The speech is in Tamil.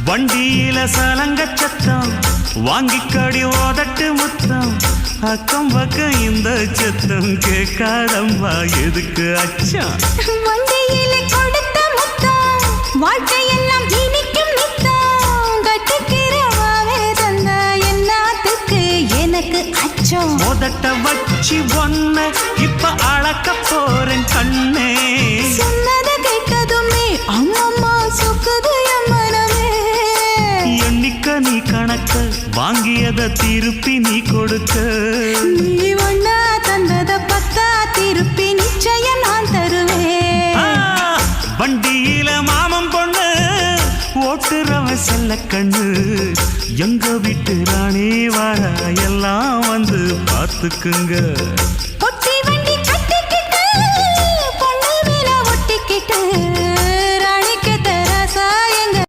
வண்டியில சலங்க சத்தம் வாங்கிக்கடி ஓதட்டு முத்தம் அக்கம் பக்கம் இந்த சத்தம் கேட்காதம்மா எதுக்கு அச்சம் வண்டியில கொடுத்த முத்தம் வாழ்க்கையெல்லாம் இனிக்கும் நித்தம் கட்டுக்கிறவாவே தந்த எல்லாத்துக்கு எனக்கு அச்சம் ஓதட்ட வச்சு ஒன்ன இப்ப அளக்க போறேன் கண்ணே சொன்னத கேட்டதுமே அம்மம்மா சொக்குது என் மனமே எண்ணிக்க நீ கணக்க வாங்கியத திருப்பி நீ கொடுக்க நீ ஒன்னா தந்தத பத்தா திருப்பி நிச்சயம் நான் தருவேன் வண்டியில மாமன் பொண்ணு ஓட்டுறவன் செல்ல கண்ணு எங்க வீட்டு ராணி வார எல்லாம் வந்து பார்த்துக்குங்க